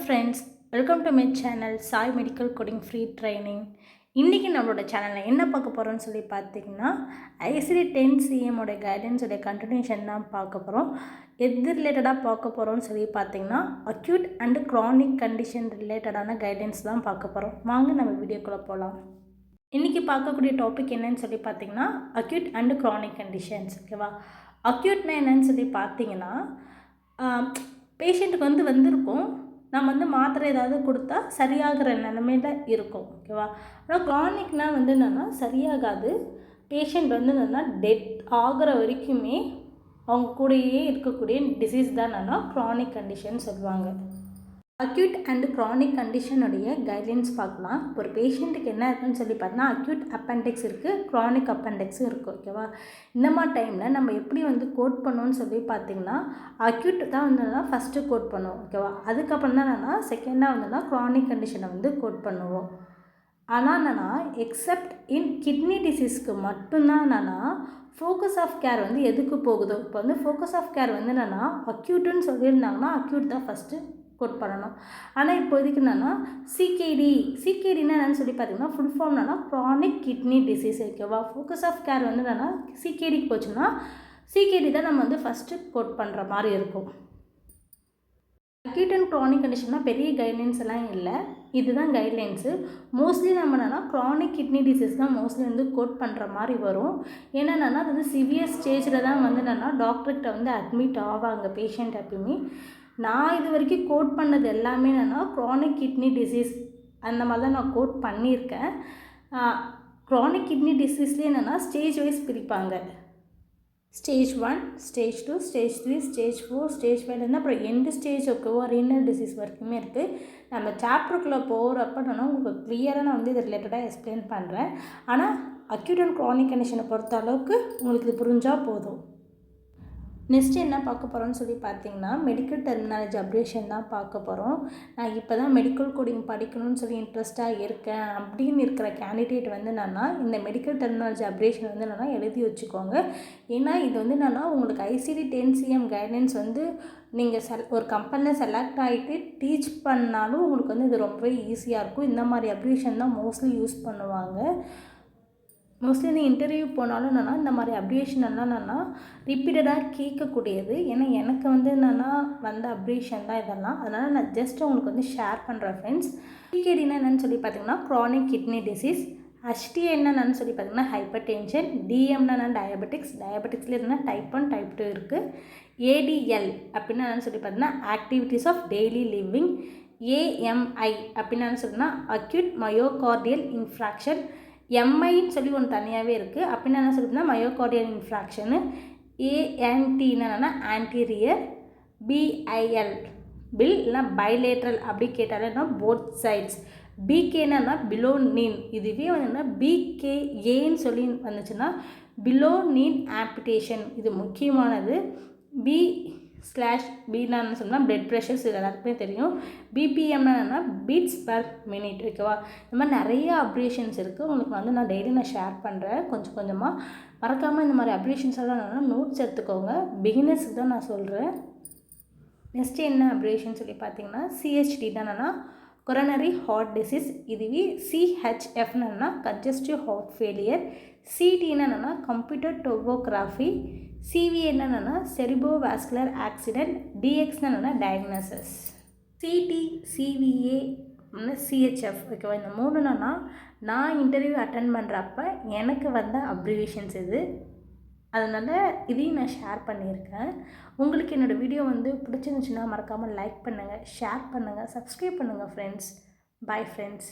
Friends, welcome to my channel Sai medical coding free training. இன்றைக்கி நம்மளோட சேனலில் என்ன பார்க்க போகிறோம்னு சொல்லி பார்த்தீங்கன்னா, ICD-10-CM கைடன்ஸோடைய கண்டினியூஷன் தான் பார்க்க போகிறோம். எது ரிலேட்டடாக பார்க்க போகிறோம்னு சொல்லி பார்த்தீங்கன்னா, அக்யூட் அண்ட் க்ரானிக் கண்டிஷன் ரிலேட்டடான கைடன்ஸ் தான் பார்க்க போகிறோம். வாங்க நம்ம வீடியோக்குள்ளே போகலாம். இன்றைக்கி பார்க்கக்கூடிய டாபிக் என்னன்னு சொல்லி பார்த்தீங்கன்னா, அக்யூட் அண்ட் க்ரானிக் கண்டிஷன்ஸ். ஓகேவா? அக்யூட்னா என்னன்னு சொல்லி பார்த்தீங்கன்னா, பேஷண்ட்டுக்கு வந்திருக்கும், நம்ம மாத்திரை ஏதாவது கொடுத்தா சரியாகிற நிலமையில் இருக்கும். ஓகேவா? ஆனால் க்ரானிக்னால் என்னென்னா சரியாகாது. பேஷண்ட் என்னென்னா டெத் ஆகிற வரைக்குமே அவங்க கூடயே இருக்கக்கூடிய டிசீஸ் தான் என்னென்னா க்ரானிக் கண்டிஷன் சொல்லுவாங்க. அக்யூட் அண்ட் க்ரானிக் கண்டிஷனுடைய கைட்லைன்ஸ் பார்க்கலாம். ஒரு பேஷண்ட்டுக்கு என்ன இருக்குன்னு சொல்லி பார்த்தோன்னா, அக்யூட் அப்பெண்டிக்ஸ் இருக்குது, க்ரானிக் அப்பெண்டிக்ஸும் இருக்குது. ஓகேவா? இந்த மாதிரி டைமில் நம்ம எப்படி கோட் பண்ணோன்னு சொல்லி பார்த்திங்கன்னா, அக்யூட் தான் ஃபஸ்ட்டு கோட் பண்ணுவோம். ஓகேவா? அதுக்கப்புறம் தான் என்னென்னா செகண்டாக க்ரானிக் கண்டிஷனை கோட் பண்ணுவோம். ஆனால் என்னென்னா எக்ஸப்ட் இன் கிட்னி டிசீஸ்க்கு மட்டும்தான் என்னென்னா ஃபோக்கஸ் ஆஃப் கேர் எதுக்கு போகுதோ. இப்போ ஃபோக்கஸ் ஆஃப் கேர் என்னென்னா அக்யூட்டுன்னு சொல்லியிருந்தாங்கன்னா அக்யூட் தான் ஃபஸ்ட்டு கோட் பண்ணணும். ஆனால் இப்போதைக்கு என்னென்னா சிகேடினா என்னென்னு சொல்லி பார்த்தீங்கன்னா ஃபுல் ஃபார்ம் என்னென்னா க்ரானிக் கிட்னி டிசீஸ். ஓகேவா? ஃபோக்கஸ் ஆஃப் கேர் என்னென்னா சிகேடிக்கு போச்சுன்னா சிகேடி தான் நம்ம ஃபஸ்ட்டு கோட் பண்ணுற மாதிரி இருக்கும். அக்யூட் அண்ட் க்ரானிக் கண்டிஷன்னா பெரிய கைட்லைன்ஸ் எல்லாம் இல்லை, இதுதான் கைட்லைன்ஸு. மோஸ்ட்லி நம்ம என்னென்னா க்ரானிக் கிட்னி டிசீஸ் தான் மோஸ்ட்லி கோட் பண்ணுற மாதிரி வரும். ஏன்னா அது சிவியர் ஸ்டேஜில் தான் என்னென்னா டாக்டர்கிட்ட அட்மிட் ஆவாங்க பேஷண்ட் எப்பயுமே. நான் இது வரைக்கும் கோட் பண்ணது எல்லாமே என்னென்னா க்ரானிக் கிட்னி டிசீஸ் அந்த மாதிரி தான் நான் கோட் பண்ணியிருக்கேன். க்ரானிக் கிட்னி டிசீஸ்லேயே என்னென்னா ஸ்டேஜ் வைஸ் பிரிப்பாங்க. Stage 1, stage 2, stage 3, stage 4, stage 5 அப்புறம் எந்த ஸ்டேஜ் ஓகேவோ ரீனல் டிசீஸ் வரைக்குமே இருக்குது. நம்ம சாப்டருக்குள்ளே போகிறப்ப நான் உங்களுக்கு கிளியராக நான் இது ரிலேட்டடாக எக்ஸ்பிளைன் பண்ணுறேன். ஆனால் அக்யூட் அண்ட் க்ரானிக் கண்டிஷனை பொறுத்த அளவுக்கு உங்களுக்கு இது புரிஞ்சால் போதும். நெக்ஸ்ட்டு என்ன பார்க்க போகிறோன்னு சொல்லி பார்த்தீங்கன்னா, மெடிக்கல் டெர்மினாலஜி அப்ரேஷன் தான் பார்க்க போகிறோம். நான் இப்போ தான் மெடிக்கல் கோடிங் படிக்கணும்னு சொல்லி இன்ட்ரெஸ்ட்டாக இருக்கேன் அப்படின்னு இருக்கிற கேண்டிடேட் என்னென்னா இந்த மெடிக்கல் டெர்மினாலஜி அப்ரேஷன் என்னென்னா எழுதி வச்சுக்கோங்க. ஏன்னா இது என்னென்னா உங்களுக்கு ICD-10-CM கைட்லைன்ஸ் நீங்கள் ஒரு கம்பெனியில் செலக்ட் ஆகிட்டு டீச் பண்ணாலும் உங்களுக்கு இது ரொம்பவே ஈஸியாக இருக்கும். இந்த மாதிரி அப்ரேஷன் தான் மோஸ்ட்லி யூஸ் பண்ணுவாங்க. மோஸ்ட்லி நீ இன்டர்வியூ போனாலும் என்னென்னா இந்த மாதிரி அப்ரேஷன் என்னென்னா ரிப்பீட்டடாக கேட்கக்கூடியது. ஏன்னா எனக்கு என்னென்னா வந்த அப்ரேஷன் தான் இதெல்லாம். அதனால் நான் ஜஸ்ட் உங்களுக்கு ஷேர் பண்ணுறேன் ஃப்ரெண்ட்ஸ். சிகேடினா என்னென்னு சொல்லி பார்த்தீங்கன்னா க்ரானிக் கிட்னி டிசீஸ். HTA என்னென்னு சொல்லி பார்த்தீங்கன்னா ஹைப்பர் டென்ஷன். டிஎம்னா டயபெட்டிக்ஸில் என்னென்னா டைப் 1 டைப் 2 இருக்குது. ADL அப்படின்னா என்னென்னு சொல்லி பார்த்தீங்கன்னா activities of daily living. AMI அப்படின்னா சொல்லினா அக்யூட் மயோகார்டியல் இன்ஃப்ராக்ஷன். MIன்னு சொல்லி ஒன்று தனியாகவே இருக்குது. அப்படின்னா என்ன சொல்லிட்டுனா மயோகார்டியல் இன்ஃப்ராக்ஷனு. ANTன்னா என்னென்னா ஆன்டீரியர். BIL பில் இல்லைனா பைலேட்ரல் அப்படி கேட்டாலேன்னா போத் சைட்ஸ். BKன்னா பிலோ நீன். இதுவே BKAன்னு சொல்லி வந்துச்சுன்னா பிலோ நீன் ஆம்பிடேஷன். இது முக்கியமானது. B/Bன்னு சொன்னால் பிளட் ப்ரெஷர்ஸ், இது எல்லாருக்குமே தெரியும். BPMன்னா பீட்ஸ் பர் மினிட். ஓகேவா? இந்த மாதிரி நிறைய அப்ரேஷன்ஸ் இருக்குது. உங்களுக்கு நான் டெய்லி ஷேர் பண்ணுறேன் கொஞ்சம் கொஞ்சமாக. மறக்காமல் இந்த மாதிரி அப்ரேஷன்ஸ் எல்லாம் நோட்ஸ் எடுத்துக்கோங்க. பிகினர்ஸுக்கு தான் நான் சொல்கிறேன். நெக்ஸ்ட்டு என்ன அப்ரேஷன் சொல்லி பார்த்தீங்கன்னா CHD தானேன்னா கொரோனரி ஹார்ட் டிசீஸ். இதுவே CHFன்னா கன்ஜஸ்டிவ் ஹார்ட் ஃபெயிலியர். CTன்னா என்னென்னா கம்ப்யூட்டர் டோமோகிராஃபி. CVA என்னென்னா செரிப்ரோவாஸ்குலர் ஆக்சிடென்ட். DXன்னா என்னென்னா டயக்னோசிஸ். CT, CVA, CHF. ஓகேவா? இந்த மூணு நான் இன்டர்வியூ அட்டன் பண்ணுறப்ப எனக்கு வந்த அப்ரிவேஷன்ஸ் இது. அதனால் இதையும் நான் ஷேர் பண்ணியிருக்கேன். உங்களுக்கு என்னோடய வீடியோ பிடிச்சிருந்துச்சுன்னா மறக்காமல் லைக் பண்ணுங்கள், ஷேர் பண்ணுங்கள், சப்ஸ்கிரைப் பண்ணுங்கள் ஃப்ரெண்ட்ஸ். Bye friends.